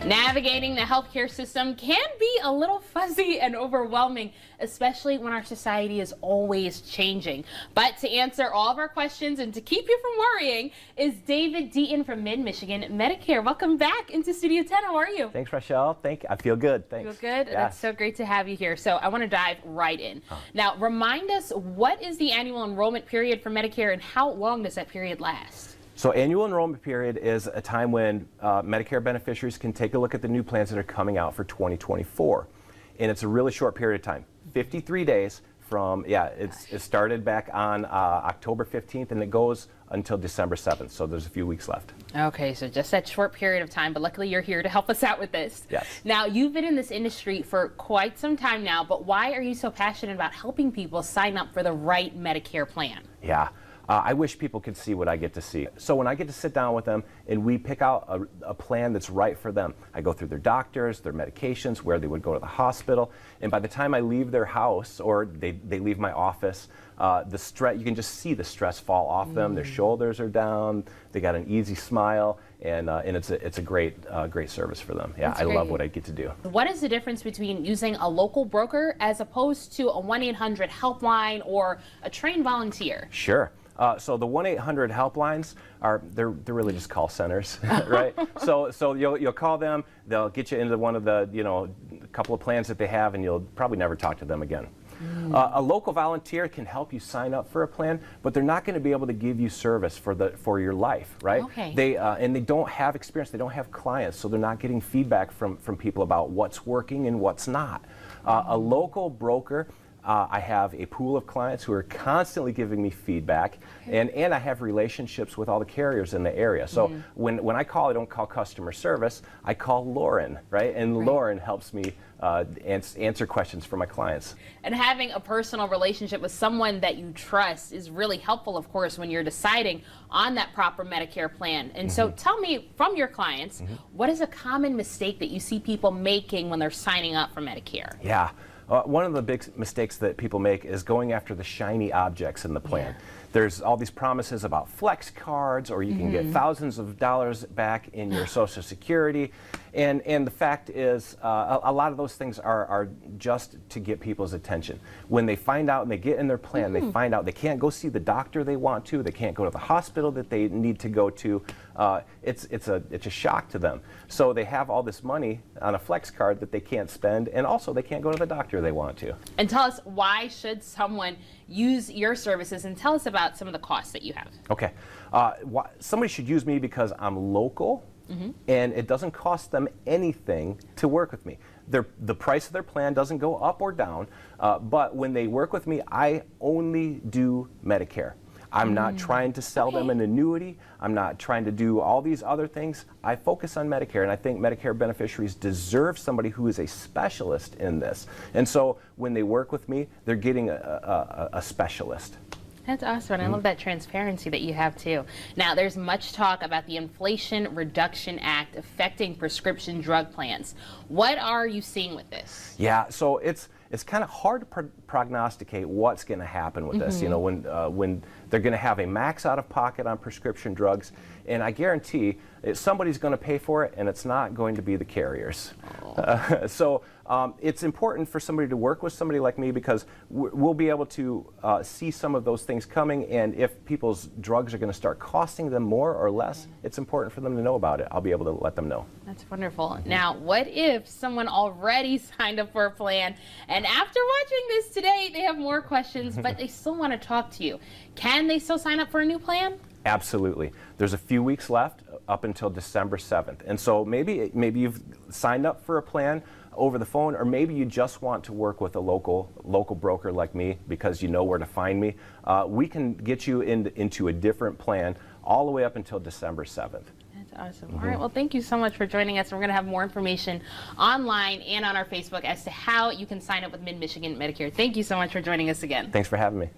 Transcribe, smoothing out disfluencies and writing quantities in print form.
Navigating the healthcare system can be a little fuzzy and overwhelming, especially when our society is always changing. But to answer all of our questions and to keep you from worrying is David Deaton from Mid-Michigan Medicare. Welcome back into Studio 10. How are you? Thanks, Rochelle. I feel good. Thanks. Feel good? Yes. That's so great to have you here. So I want to dive right in. Now, remind us, what is the annual enrollment period for Medicare and how long does that period last? So annual enrollment period is a time when Medicare beneficiaries can take a look at the new plans that are coming out for 2024. And it's a really short period of time, 53 days from, it started back on October 15th and it goes until December 7th. So there's a few weeks left. Okay, so just that short period of time, but luckily you're here to help us out with this. Yes. Now, you've been in this industry for quite some time now, but why are you so passionate about helping people sign up for the right Medicare plan? Yeah. I wish people could see what I get to see. So when I get to sit down with them and we pick out a plan that's right for them, I go through their doctors, their medications, where they would go to the hospital, and by the time I leave their house or they leave my office, the stress, you can just see the stress fall off them. Their shoulders are down, they got an easy smile, and it's a great service for them. Yeah, I love what I get to do. What is the difference between using a local broker as opposed to a 1-800 helpline or a trained volunteer? Sure. So the 1-800 helplines they're really just call centers, right? So you'll call them, they'll get you into one of the couple of plans that they have, and you'll probably never talk to them again. A local volunteer can help you sign up for a plan, but they're not going to be able to give you service for your life, right? Okay. And they don't have experience, they don't have clients, so they're not getting feedback from people about what's working and what's not. A local broker, I have a pool of clients who are constantly giving me feedback, and I have relationships with all the carriers in the area. So when I call, I don't call customer service, I call Lauren, right? And Lauren helps me answer questions for my clients. And having a personal relationship with someone that you trust is really helpful, of course, when you're deciding on that proper Medicare plan. And so tell me, from your clients, what is a common mistake that you see people making when they're signing up for Medicare? Yeah. One of the big mistakes that people make is going after the shiny objects in the plan. There's all these promises about flex cards, or you can get thousands of dollars back in your Social Security. And the fact is, a lot of those things are just to get people's attention. When they find out and they get in their plan, they find out they can't go see the doctor they want to, they can't go to the hospital that they need to go to. It's a shock to them. So they have all this money on a flex card that they can't spend, and also they can't go to the doctor they want to. And tell us, why should someone use your services, and tell us about some of the costs that you have. Okay. Somebody should use me because I'm local, and it doesn't cost them anything to work with me. The price of their plan doesn't go up or down, but when they work with me, I only do Medicare. I'm not trying to sell them an annuity. I'm not trying to do all these other things. I focus on Medicare, and I think Medicare beneficiaries deserve somebody who is a specialist in this. And so when they work with me, they're getting a specialist. That's awesome, and I love that transparency that you have too. Now, there's much talk about the Inflation Reduction Act affecting prescription drug plans. What are you seeing with this? Yeah, so it's kind of hard to prognosticate what's going to happen with this. You know, when they're going to have a max out of pocket on prescription drugs, and I guarantee somebody's going to pay for it, and it's not going to be the carriers. So it's important for somebody to work with somebody like me, because we'll be able to see some of those things coming, and if people's drugs are going to start costing them more or less, it's important for them to know about it. I'll be able to let them know. That's wonderful. Now, what if someone already signed up for a plan, and after watching this today, they have more questions, but they still want to talk to you? Can they still sign up for a new plan? Absolutely. There's a few weeks left up until December 7th. And so maybe you've signed up for a plan over the phone, or maybe you just want to work with a local broker like me because you know where to find me. We can get you into a different plan all the way up until December 7th. That's awesome. All right, well, thank you so much for joining us. We're going to have more information online and on our Facebook as to how you can sign up with Mid-Michigan Medicare. Thank you so much for joining us again. Thanks for having me.